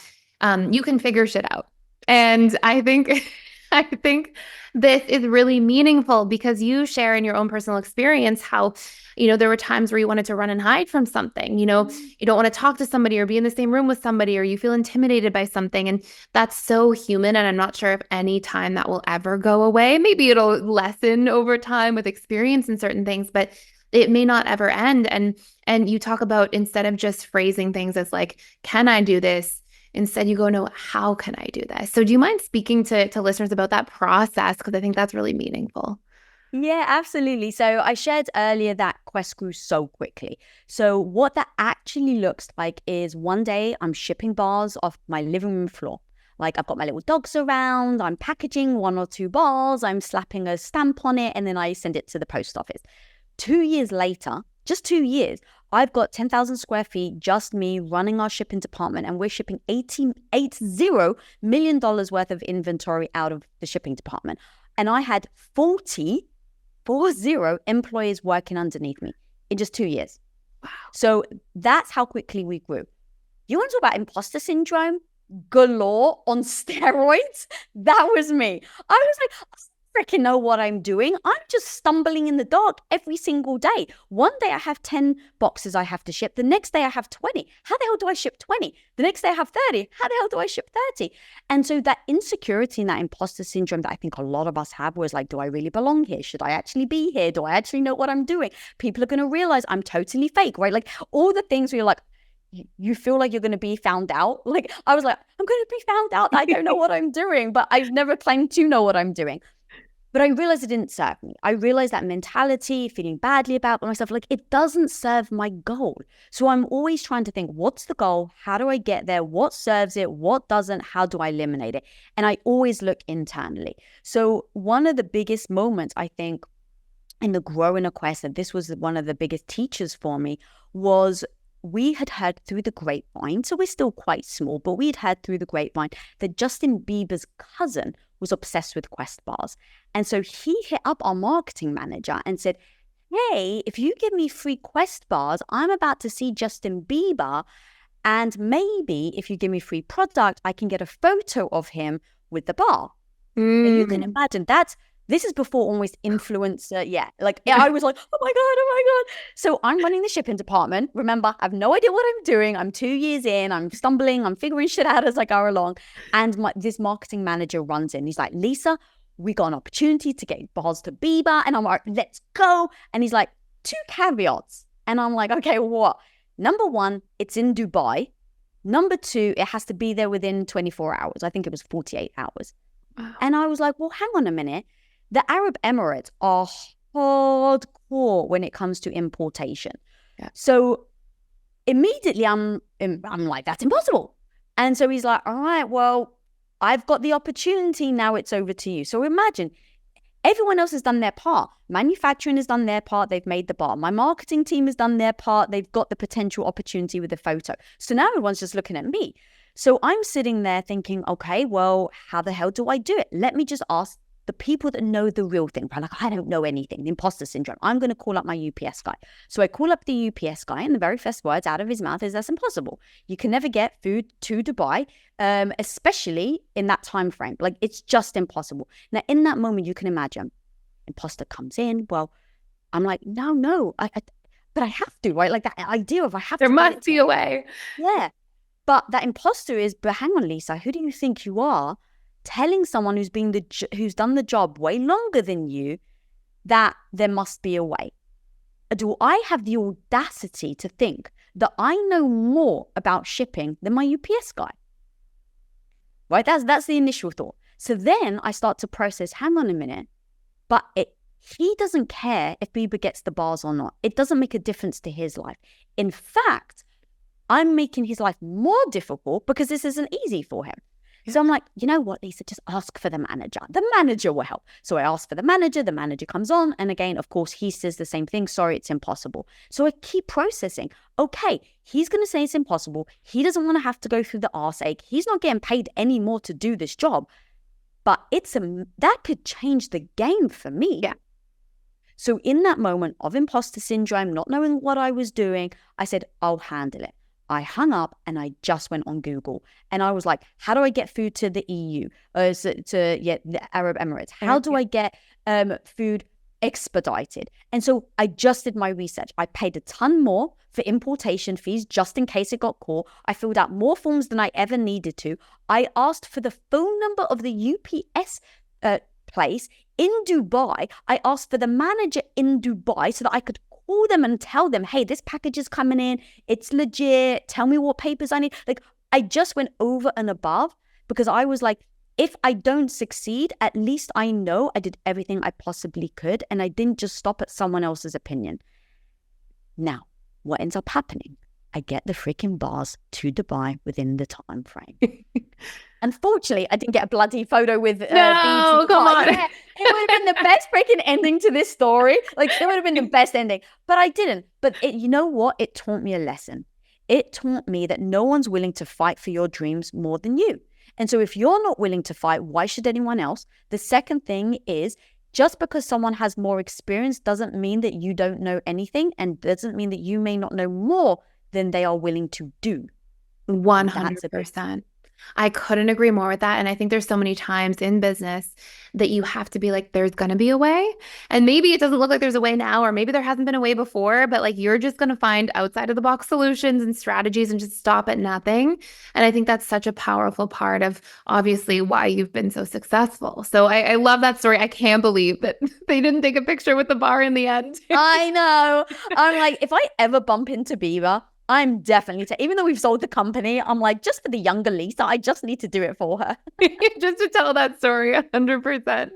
you can figure shit out. And I think this is really meaningful, because you share in your own personal experience how, there were times where you wanted to run and hide from something. You don't want to talk to somebody or be in the same room with somebody, or you feel intimidated by something. And that's so human. And I'm not sure if any time that will ever go away. Maybe it'll lessen over time with experience in certain things, but it may not ever end. And you talk about, instead of just phrasing things as like, can I do this? Instead, you go, no, how can I do this? So do you mind speaking to listeners about that process? Because I think that's really meaningful. Yeah, absolutely. So I shared earlier that quest grew so quickly. So what that actually looks like is, one day I'm shipping bars off my living room floor. Like, I've got my little dogs around, I'm packaging 1 or 2 bars, I'm slapping a stamp on it, and then I send it to the post office. 2 years later, just 2 years, I've got 10,000 square feet, just me running our shipping department, and we're shipping $80 million worth of inventory out of the shipping department. And I had 40 employees working underneath me in just 2 years. Wow. So that's how quickly we grew. You want to talk about imposter syndrome galore on steroids? That was me. I was like, I freaking know what I'm doing. I'm just stumbling in the dark every single day. One day I have 10 boxes I have to ship. The next day I have 20. How the hell do I ship 20? The next day I have 30. How the hell do I ship 30? And so that insecurity and that imposter syndrome that I think a lot of us have was like, do I really belong here? Should I actually be here? Do I actually know what I'm doing? People are going to realize I'm totally fake, right? Like, all the things where you're like, you feel like you're going to be found out. Like I was like, I'm going to be found out. I don't know what I'm doing, but I've never claimed to know what I'm doing. But I realized it didn't serve me. I realized that mentality, feeling badly about myself, like it doesn't serve my goal. So I'm always trying to think, what's the goal? How do I get there? What serves it? What doesn't? How do I eliminate it? And I always look internally. So one of the biggest moments, I think, in the growing a quest, and this was one of the biggest teachers for me, was we had heard through the grapevine, so we're still quite small, but we'd heard through the grapevine that Justin Bieber's cousin was obsessed with Quest bars. And so he hit up our marketing manager and said, hey, if you give me free Quest bars, I'm about to see Justin Bieber. And maybe if you give me free product, I can get a photo of him with the bar. And you can imagine this is before almost influencer. Yeah. Like I was like, oh my God. So I'm running the shipping department. Remember, I have no idea what I'm doing. I'm 2 years in, I'm stumbling, I'm figuring shit out as I go along. And this marketing manager runs in. He's like, Lisa, we got an opportunity to get bars to Bieber. And I'm like, let's go. And he's like, 2 caveats. And I'm like, okay, what? Number 1, it's in Dubai. Number 2, it has to be there within 24 hours. I think it was 48 hours. Wow. And I was like, well, hang on a minute. The Arab Emirates are hardcore when it comes to importation. Yeah. So immediately I'm like, that's impossible. And so he's like, all right, well, I've got the opportunity. Now it's over to you. So imagine everyone else has done their part. Manufacturing has done their part. They've made the bar. My marketing team has done their part. They've got the potential opportunity with the photo. So now everyone's just looking at me. So I'm sitting there thinking, okay, well, how the hell do I do it? Let me just ask the people that know the real thing. Like, I don't know anything, the imposter syndrome. I'm going to call up my UPS guy. So I call up the UPS guy, and the very first words out of his mouth is, that's impossible. You can never get food to Dubai, especially in that time frame. Like, it's just impossible. Now, in that moment, you can imagine, imposter comes in. Well, I'm like, no, but I have to, right? Like that idea of I have to. There must be a way. Yeah. But that imposter is, but hang on, Lisa, who do you think you are? Telling someone who's done the job way longer than you that there must be a way. Do I have the audacity to think that I know more about shipping than my UPS guy? Right? That's the initial thought. So then I start to process, hang on a minute, but he doesn't care if Bieber gets the bars or not. It doesn't make a difference to his life. In fact, I'm making his life more difficult because this isn't easy for him. So I'm like, you know what, Lisa, just ask for the manager. The manager will help. So I ask for the manager comes on. And again, of course, he says the same thing. Sorry, it's impossible. So I keep processing. Okay, he's going to say it's impossible. He doesn't want to have to go through the arse ache. He's not getting paid any more to do this job. But that could change the game for me. Yeah. So in that moment of imposter syndrome, not knowing what I was doing, I said, I'll handle it. I hung up and I just went on Google and I was like, how do I get food to the EU, the Arab Emirates? How do I get food expedited? And so I just did my research. I paid a ton more for importation fees just in case it got caught. I filled out more forms than I ever needed to. I asked for the phone number of the UPS place in Dubai. I asked for the manager in Dubai so that I could call them and tell them, hey, this package is coming in. It's legit. Tell me what papers I need. Like, I just went over and above because I was like, if I don't succeed, at least I know I did everything I possibly could. And I didn't just stop at someone else's opinion. Now, what ends up happening? I get the freaking bars to Dubai within the time frame. Unfortunately, I didn't get a bloody photo with no, beads. Come on. Yeah, it would have been the best freaking ending to this story. Like, it would have been the best ending. But I didn't. But you know what? It taught me a lesson. It taught me that no one's willing to fight for your dreams more than you. And so if you're not willing to fight, why should anyone else? The second thing is, just because someone has more experience doesn't mean that you don't know anything, and doesn't mean that you may not know more than they are willing to do. 100%. I couldn't agree more with that. And I think there's so many times in business that you have to be like, there's going to be a way. And maybe it doesn't look like there's a way now, or maybe there hasn't been a way before, but like, you're just going to find outside of the box solutions and strategies and just stop at nothing. And I think that's such a powerful part of obviously why you've been so successful. So I love that story. I can't believe that they didn't take a picture with the bar in the end. I know. I'm like, if I ever bump into Bieber, I'm definitely, even though we've sold the company, I'm like, just for the younger Lisa, I just need to do it for her. Just to tell that story 100%.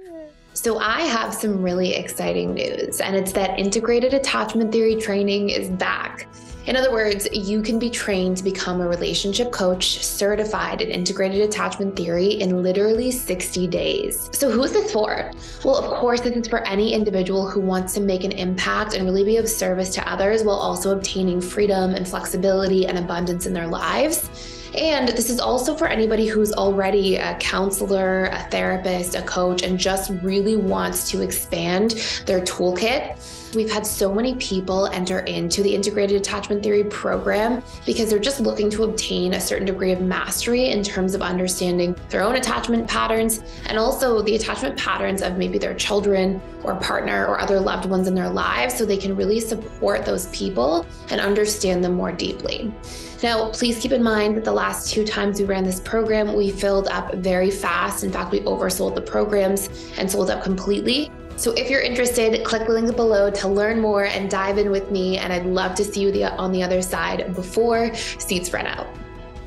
So I have some really exciting news, and it's that integrated attachment theory training is back. In other words, you can be trained to become a relationship coach certified in integrated attachment theory in literally 60 days. So who is this for? Well, of course, this is for any individual who wants to make an impact and really be of service to others while also obtaining freedom and flexibility and abundance in their lives. And this is also for anybody who's already a counselor, a therapist, a coach, and just really wants to expand their toolkit. We've had so many people enter into the integrated attachment theory program because they're just looking to obtain a certain degree of mastery in terms of understanding their own attachment patterns and also the attachment patterns of maybe their children or partner or other loved ones in their lives, so they can really support those people and understand them more deeply. Now, please keep in mind that the last 2 times we ran this program, we filled up very fast. In fact, we oversold the programs and sold out completely. So if you're interested, click the link below to learn more and dive in with me. And I'd love to see you on the other side before seats run out.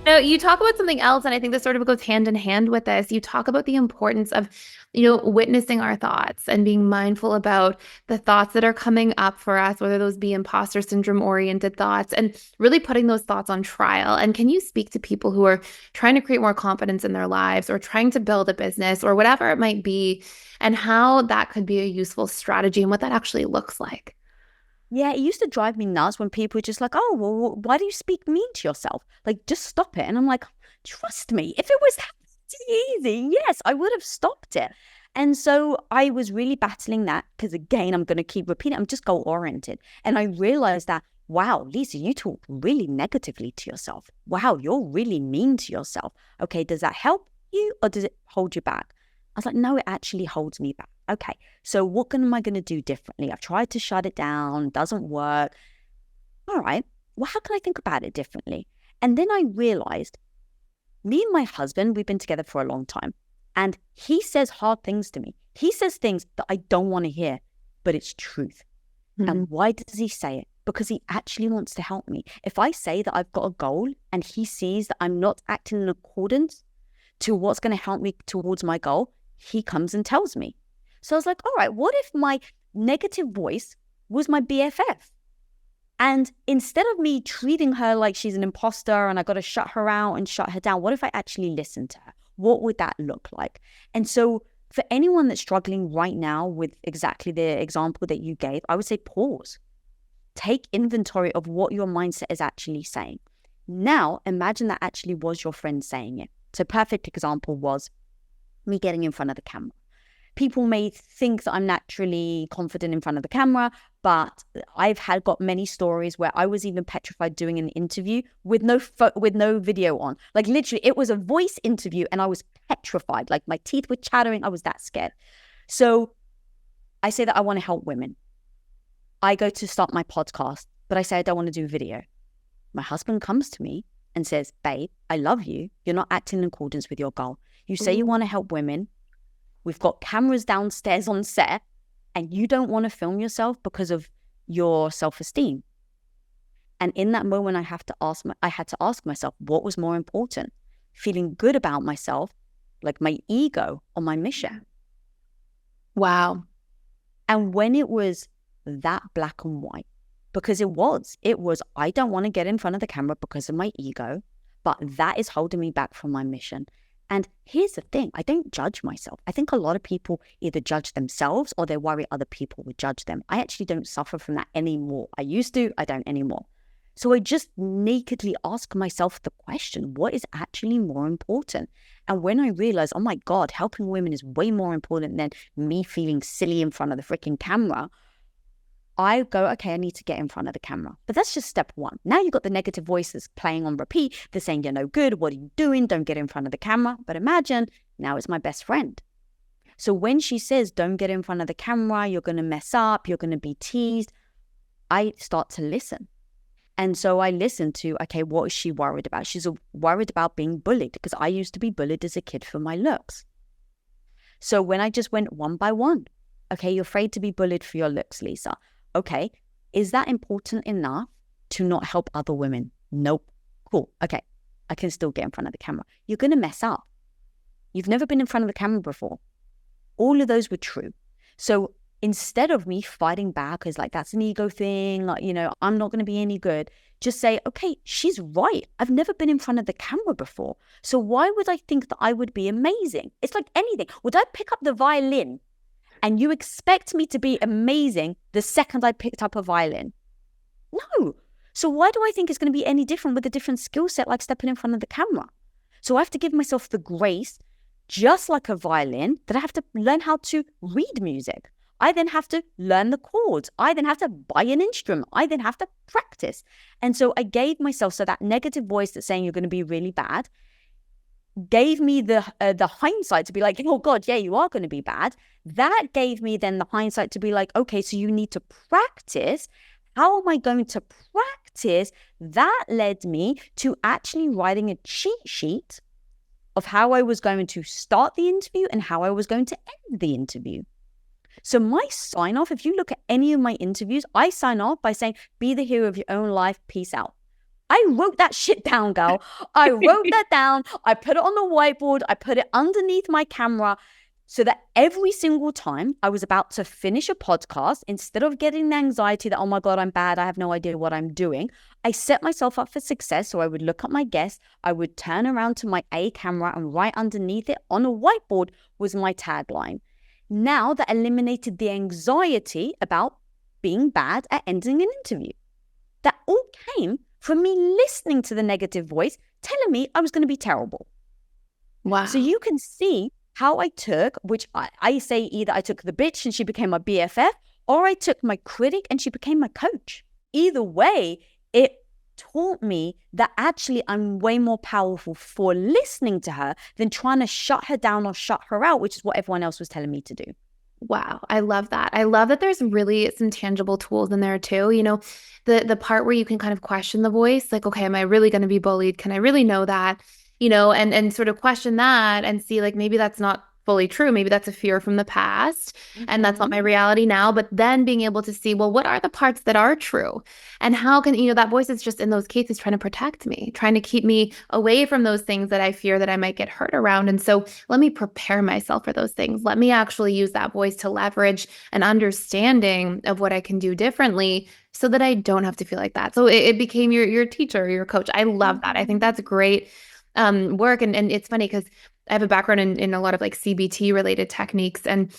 Now, you talk about something else, and I think this sort of goes hand in hand with this. You talk about the importance of, witnessing our thoughts and being mindful about the thoughts that are coming up for us, whether those be imposter syndrome oriented thoughts, and really putting those thoughts on trial. And can you speak to people who are trying to create more confidence in their lives or trying to build a business or whatever it might be, and how that could be a useful strategy and what that actually looks like? Yeah, it used to drive me nuts when people were just like, oh, well, why do you speak mean to yourself? Like, just stop it. And I'm like, trust me, if it was that easy, yes, I would have stopped it. And so I was really battling that because, again, I'm going to keep repeating, I'm just goal-oriented. And I realized that, wow, Lisa, you talk really negatively to yourself. Wow, you're really mean to yourself. Okay, does that help you or does it hold you back? I was like, no, it actually holds me back. Okay, so what am I going to do differently? I've tried to shut it down, doesn't work. All right, well, how can I think about it differently? And then I realized me and my husband, we've been together for a long time, and he says hard things to me. He says things that I don't want to hear, but it's truth. Mm-hmm. And why does he say it? Because he actually wants to help me. If I say that I've got a goal and he sees that I'm not acting in accordance to what's going to help me towards my goal, he comes and tells me. So I was like, all right, what if my negative voice was my BFF? And instead of me treating her like she's an imposter and I got to shut her out and shut her down, what if I actually listened to her? What would that look like? And so for anyone that's struggling right now with exactly the example that you gave, I would say pause. Take inventory of what your mindset is actually saying. Now, imagine that actually was your friend saying it. So a perfect example was me getting in front of the camera. People may think that I'm naturally confident in front of the camera, but I've got many stories where I was even petrified doing an interview with no video on. Like literally, it was a voice interview and I was petrified. Like my teeth were chattering. I was that scared. So I say that I want to help women. I go to start my podcast, but I say I don't want to do video. My husband comes to me and says, babe, I love you. You're not acting in accordance with your goal. You say you want to help women. We've got cameras downstairs on set and you don't want to film yourself because of your self-esteem. And in that moment, I had to ask myself, what was more important? Feeling good about myself, like my ego or my mission? Wow. And when it was that black and white, because it was, I don't want to get in front of the camera because of my ego, but that is holding me back from my mission. And here's the thing, I don't judge myself. I think a lot of people either judge themselves or they worry other people would judge them. I actually don't suffer from that anymore. I used to, I don't anymore. So I just nakedly ask myself the question, what is actually more important? And when I realize, oh my God, helping women is way more important than me feeling silly in front of the freaking camera, I go, okay, I need to get in front of the camera. But that's just step one. Now you've got the negative voices playing on repeat. They're saying, you're no good. What are you doing? Don't get in front of the camera. But imagine now it's my best friend. So when she says, don't get in front of the camera, you're going to mess up, you're going to be teased, I start to listen. And so I listen to, okay, what is she worried about? She's worried about being bullied because I used to be bullied as a kid for my looks. So when I just went one by one, okay, you're afraid to be bullied for your looks, Lisa. Okay, is that important enough to not help other women. Nope. Cool. Okay. I can still get in front of the camera. You're going to mess up. You've never been in front of the camera before. All of those were true. So instead of me fighting back as like, that's an ego thing, like, I'm not going to be any good, just say, okay, she's right. I've never been in front of the camera before. So why would I think that I would be amazing? It's like anything. Would I pick up the violin and you expect me to be amazing the second I picked up a violin? No. So why do I think it's going to be any different with a different skill set, like stepping in front of the camera? So I have to give myself the grace, just like a violin, that I have to learn how to read music. I then have to learn the chords. I then have to buy an instrument. I then have to practice. And so I gave myself, so that negative voice that's saying you're going to be really bad, gave me the hindsight to be like, oh God, yeah, you are going to be bad. That gave me then the hindsight to be like, okay, so you need to practice. How am I going to practice? That led me to actually writing a cheat sheet of how I was going to start the interview and how I was going to end the interview. So my sign off, if you look at any of my interviews, I sign off by saying, be the hero of your own life. Peace out. I wrote that shit down, girl. I wrote that down. I put it on the whiteboard. I put it underneath my camera so that every single time I was about to finish a podcast, instead of getting the anxiety that, oh my God, I'm bad, I have no idea what I'm doing, I set myself up for success. So I would look at my guest, I would turn around to my A camera, and right underneath it on a whiteboard was my tagline. Now that eliminated the anxiety about being bad at ending an interview. That all came from me listening to the negative voice telling me I was going to be terrible. Wow. So you can see how I took, which I say either I took the bitch and she became my BFF, or I took my critic and she became my coach. Either way, it taught me that actually I'm way more powerful for listening to her than trying to shut her down or shut her out, which is what everyone else was telling me to do. Wow. I love that. I love that there's really some tangible tools in there too. The part where you can kind of question the voice, like, okay, am I really going to be bullied? Can I really know that? And sort of question that and see, like, maybe that's not fully true. Maybe that's a fear from the past and that's not my reality now. But then being able to see, well, what are the parts that are true? And how can, that voice is just in those cases trying to protect me, trying to keep me away from those things that I fear that I might get hurt around. And so let me prepare myself for those things. Let me actually use that voice to leverage an understanding of what I can do differently so that I don't have to feel like that. So it became your teacher, your coach. I love that. I think that's great work. And it's funny because I have a background in a lot of like CBT related techniques. And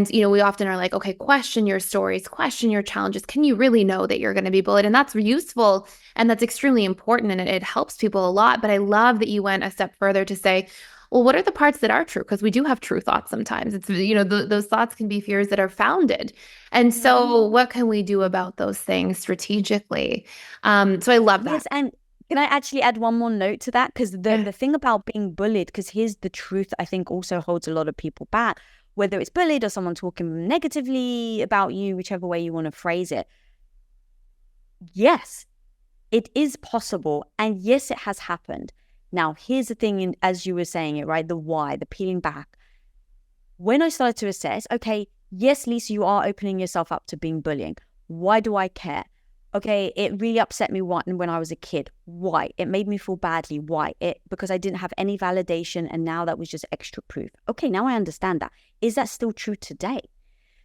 we often are like, okay, question your stories, question your challenges. Can you really know that you're going to be bullied? And that's useful. And that's extremely important. And it helps people a lot. But I love that you went a step further to say, well, what are the parts that are true? Because we do have true thoughts sometimes. It's, those thoughts can be fears that are founded. And so what can we do about those things strategically? So I love that. Yes, and can I actually add one more note to that? Because the thing about being bullied, because here's the truth, I think also holds a lot of people back, whether it's bullied or someone talking negatively about you, whichever way you want to phrase it. Yes, it is possible. And yes, it has happened. Now, here's the thing, as you were saying it, right? The why, the peeling back. When I started to assess, okay, yes, Lisa, you are opening yourself up to being bullying. Why do I care? Okay, it really upset me when I was a kid. Why? It made me feel badly. Why? Because I didn't have any validation, and now that was just extra proof. Okay, now I understand that. Is that still true today?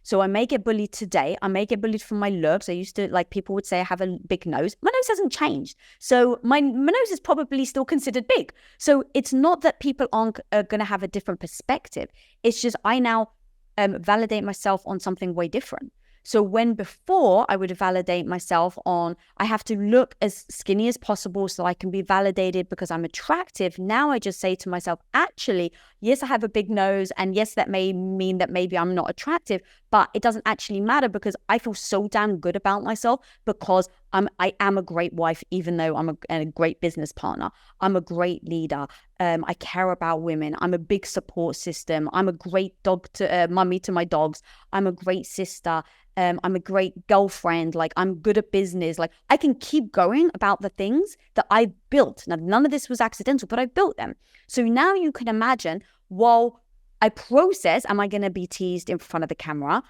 So I may get bullied today. I may get bullied from my looks. I used to, like, people would say I have a big nose. My nose hasn't changed. So my nose is probably still considered big. So it's not that people aren't going to have a different perspective. It's just I now validate myself on something way different. So when before I would validate myself on, I have to look as skinny as possible so I can be validated because I'm attractive. Now I just say to myself, actually, yes, I have a big nose. And yes, that may mean that maybe I'm not attractive, but it doesn't actually matter because I feel so damn good about myself because I am a great wife, even though I'm a great business partner. I'm a great leader. I care about women. I'm a big support system. I'm a great mummy to my dogs. I'm a great sister. I'm a great girlfriend. Like, I'm good at business. Like, I can keep going about the things that I built. Now, none of this was accidental, but I built them. So now you can imagine, while I process, am I going to be teased in front of the camera?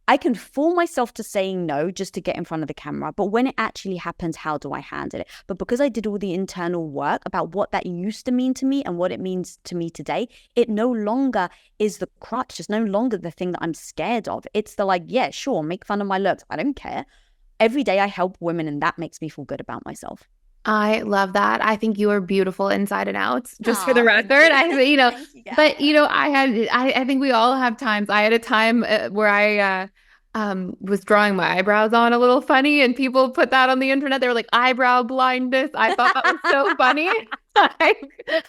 I can fool myself to saying no just to get in front of the camera. But when it actually happens, how do I handle it? But because I did all the internal work about what that used to mean to me and what it means to me today, it no longer is the crutch. It's no longer the thing that I'm scared of. It's the like, yeah, sure, make fun of my looks. I don't care. Every day I help women, and that makes me feel good about myself. I love that. I think you are beautiful inside and out, just for the Aw, record. thank you. Thank you, But I think we all have times. I had a time where I was drawing my eyebrows on a little funny, and people put that on the internet. They were like, eyebrow blindness. I thought that was so funny. I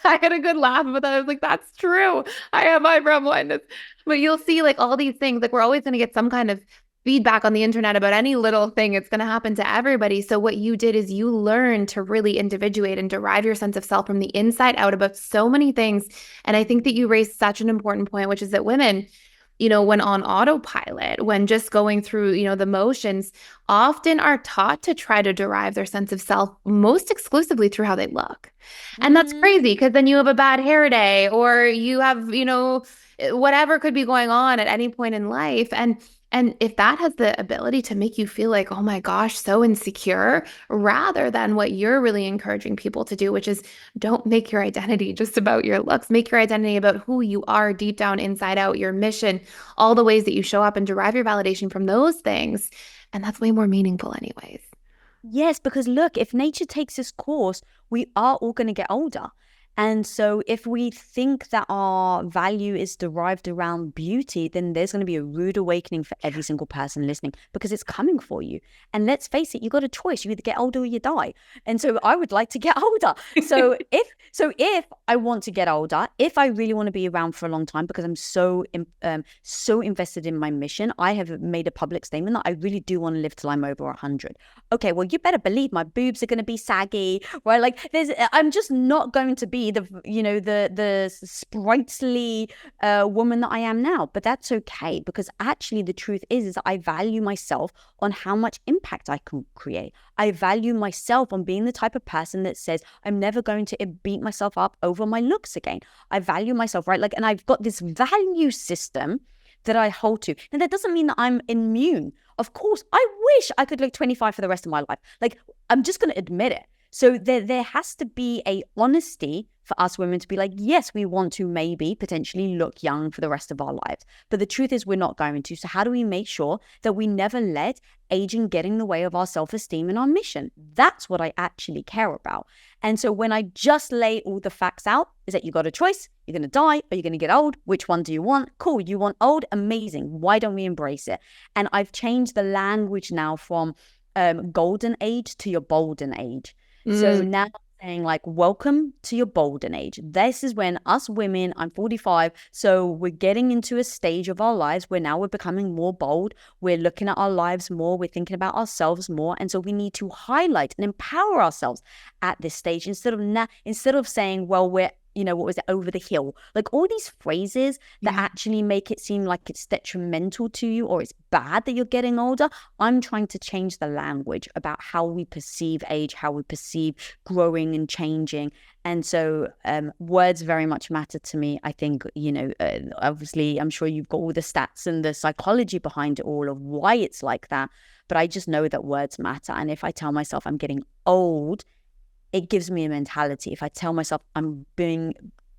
had a good laugh about that. I was like, that's true. I have eyebrow blindness. But you'll see like all these things, like we're always going to get some kind of feedback on the internet about any little thing. It's going to happen to everybody. So what you did is you learned to really individuate and derive your sense of self from the inside out about so many things. And I think that you raised such an important point, which is that women, when on autopilot, when just going through, the motions, often are taught to try to derive their sense of self most exclusively through how they look. And that's crazy, because then you have a bad hair day, or you have, whatever could be going on at any point in life. And if that has the ability to make you feel like, oh my gosh, so insecure, rather than what you're really encouraging people to do, which is don't make your identity just about your looks, make your identity about who you are deep down, inside out, your mission, all the ways that you show up, and derive your validation from those things. And that's way more meaningful anyways. Yes, because look, if nature takes its course, we are all going to get older. And so if we think that our value is derived around beauty, then there's going to be a rude awakening for every single person listening, because it's coming for you. And let's face it, you got a choice. You either get older or you die. And so I would like to get older. So if I want to get older, if I really want to be around for a long time, because I'm so invested in my mission, I have made a public statement that I really do want to live till I'm over 100. Okay, well, you better believe my boobs are going to be saggy, right? Like I'm just not going to be the sprightly woman that I am now. But that's okay, because actually the truth is I value myself on how much impact I can create. I value myself on being the type of person that says I'm never going to beat myself up over my looks again. I value myself, right? And I've got this value system that I hold to. And that doesn't mean that I'm immune. Of course, I wish I could look 25 for the rest of my life. I'm just going to admit it. So there has to be a honesty for us women to be like, yes, we want to maybe potentially look young for the rest of our lives. But the truth is we're not going to. So how do we make sure that we never let aging get in the way of our self-esteem and our mission? That's what I actually care about. And so when I just lay all the facts out, is that you got a choice. You're going to die or you're going to get old. Which one do you want? Cool. You want old? Amazing. Why don't we embrace it? And I've changed the language now from golden age to your bolden age. So now saying welcome to your bolden age. This is when us women, I'm 45, so we're getting into a stage of our lives where now we're becoming more bold. We're looking at our lives more. We're thinking about ourselves more. And so we need to highlight and empower ourselves at this stage instead of saying, well, we're what was it, over the hill? All these phrases that actually make it seem like it's detrimental to you or it's bad that you're getting older. I'm trying to change the language about how we perceive age, how we perceive growing and changing. And so words very much matter to me. I think, obviously, I'm sure you've got all the stats and the psychology behind it all of why it's like that. But I just know that words matter. And if I tell myself I'm getting old, it gives me a mentality. If I tell myself I'm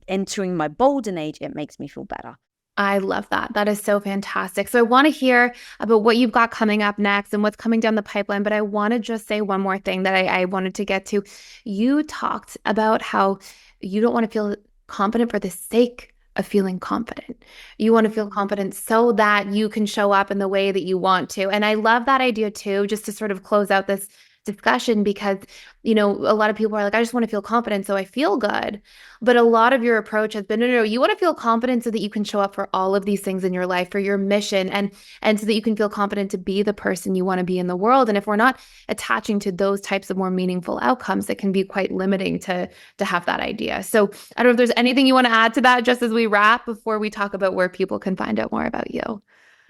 entering my bolden age, it makes me feel better. I love that. That is so fantastic. So I want to hear about what you've got coming up next and what's coming down the pipeline. But I want to just say one more thing that I wanted to get to. You talked about how you don't want to feel confident for the sake of feeling confident. You want to feel confident so that you can show up in the way that you want to. And I love that idea too, just to sort of close out this discussion, because a lot of people are like, I just want to feel confident so I feel good. But a lot of your approach has been, no, you want to feel confident so that you can show up for all of these things in your life, for your mission, and so that you can feel confident to be the person you want to be in the world. And if we're not attaching to those types of more meaningful outcomes, it can be quite limiting to have that idea. So I don't know if there's anything you want to add to that just as we wrap before we talk about where people can find out more about you.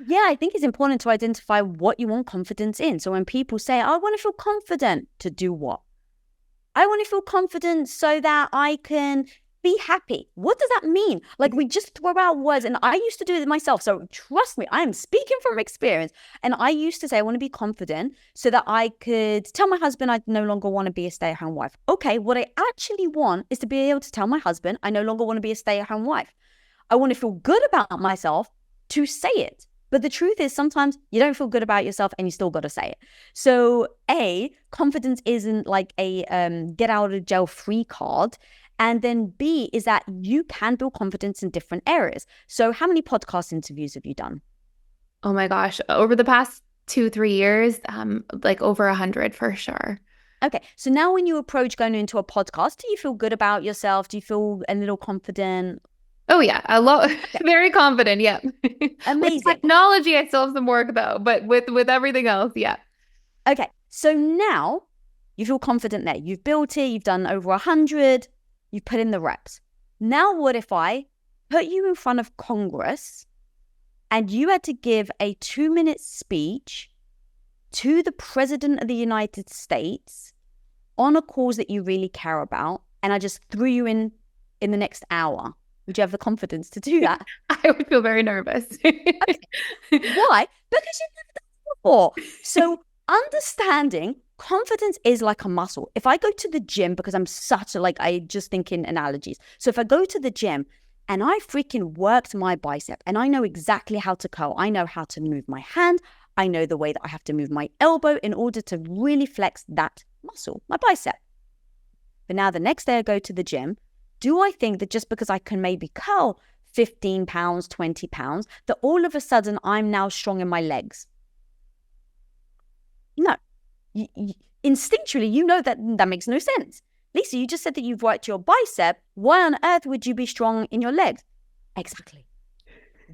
Yeah, I think it's important to identify what you want confidence in. So when people say, I want to feel confident, to do what? I want to feel confident so that I can be happy. What does that mean? Like, we just throw out words, and I used to do it myself. So trust me, I am speaking from experience. And I used to say, I want to be confident so that I could tell my husband I no longer want to be a stay-at-home wife. Okay, what I actually want is to be able to tell my husband I no longer want to be a stay-at-home wife. I want to feel good about myself to say it. But the truth is, sometimes you don't feel good about yourself and you still got to say it. So A, confidence isn't like a get out of jail free card. And then B is that you can build confidence in different areas. So how many podcast interviews have you done? Oh my gosh. Over the past 2-3 years, like over 100 for sure. Okay. So now when you approach going into a podcast, do you feel good about yourself? Do you feel a little confident? Oh yeah, a lot. Very confident. Yeah. Amazing. With technology, I still have some work though, but with everything else, yeah. Okay. So now you feel confident there. You've built it. You've done over 100. You've put in the reps. Now what if I put you in front of Congress and you had to give a 2-minute speech to the President of the United States on a cause that you really care about, and I just threw you in the next hour? Would you have the confidence to do that? I would feel very nervous. Okay. Why? Because you've never done it before. So understanding confidence is like a muscle. If I go to the gym, because I'm such a, like, I just think in analogies. So if I go to the gym and I freaking worked my bicep and I know exactly how to curl, I know how to move my hand, I know the way that I have to move my elbow in order to really flex that muscle, my bicep. But now the next day I go to the gym, do I think that just because I can maybe curl 15 pounds, 20 pounds, that all of a sudden I'm now strong in my legs? No. Instinctually, you know that makes no sense. Lisa, you just said that you've worked your bicep. Why on earth would you be strong in your legs? Exactly.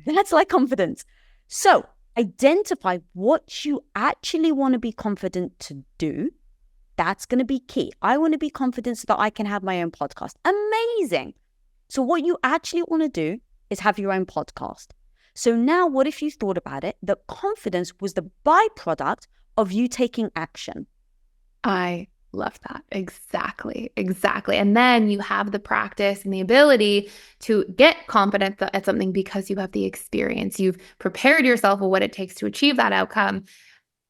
That's like confidence. So identify what you actually want to be confident to do. That's going to be key. I want to be confident so that I can have my own podcast. Amazing. So what you actually want to do is have your own podcast. So now what if you thought about it, that confidence was the byproduct of you taking action? I love that. Exactly. And then you have the practice and the ability to get confident at something because you have the experience. You've prepared yourself for what it takes to achieve that outcome.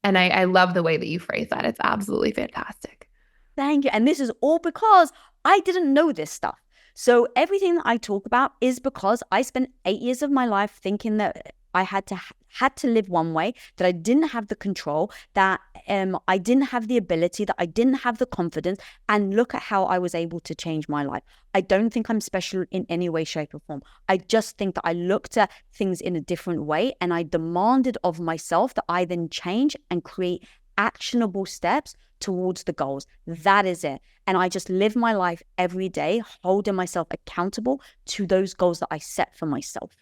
And I love the way that you phrase that. It's absolutely fantastic. Thank you. And this is all because I didn't know this stuff. So everything that I talk about is because I spent 8 years of my life thinking that I had to live one way, that I didn't have the control, that I didn't have the ability, that I didn't have the confidence, and look at how I was able to change my life. I don't think I'm special in any way, shape, or form. I just think that I looked at things in a different way, and I demanded of myself that I then change and create actionable steps towards the goals. That is it. And I just live my life every day holding myself accountable to those goals that I set for myself.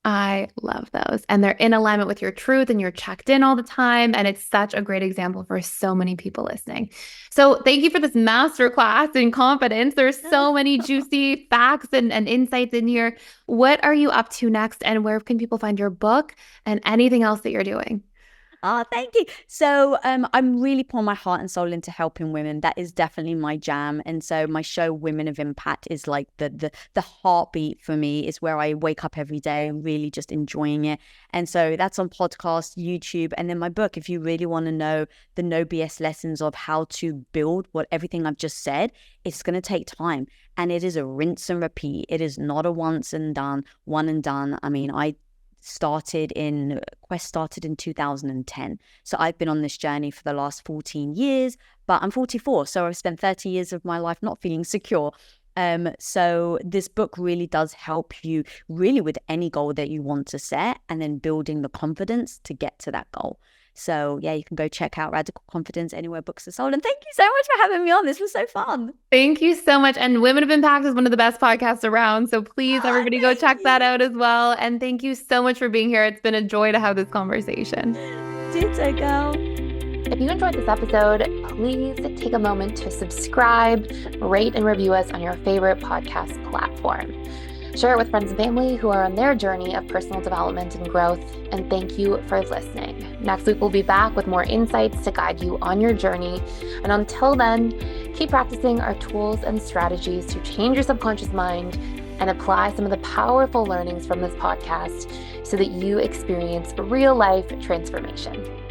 I love those. And they're in alignment with your truth and you're checked in all the time. And it's such a great example for so many people listening. So thank you for this masterclass in confidence. There's so many juicy facts and insights in here. What are you up to next? And where can people find your book and anything else that you're doing? Thank you. So I'm really pouring my heart and soul into helping women. That is definitely my jam. And so my show, Women of Impact, is like the heartbeat for me. It's where I wake up every day and really just enjoying it. And so that's on podcast, YouTube, and then my book. If you really want to know the no BS lessons of how to build everything I've just said, it's going to take time. And it is a rinse and repeat. It is not a once and done, one and done. I mean, Quest started in 2010. So I've been on this journey for the last 14 years, but I'm 44. So I've spent 30 years of my life not feeling secure. So this book really does help you really with any goal that you want to set and then building the confidence to get to that goal. So yeah, you can go check out Radical Confidence anywhere books are sold. And thank you so much for having me on. This was so fun. Thank you so much. And Women of Impact is one of the best podcasts around. So please, everybody go check that out as well. And thank you so much for being here. It's been a joy to have this conversation. Ditto, girl. If you enjoyed this episode, please take a moment to subscribe, rate, and review us on your favorite podcast platform. Share it with friends and family who are on their journey of personal development and growth. And thank you for listening. Next week, we'll be back with more insights to guide you on your journey. And until then, Keep practicing our tools and strategies to change your subconscious mind and apply some of the powerful learnings from this podcast so that you experience real life transformation.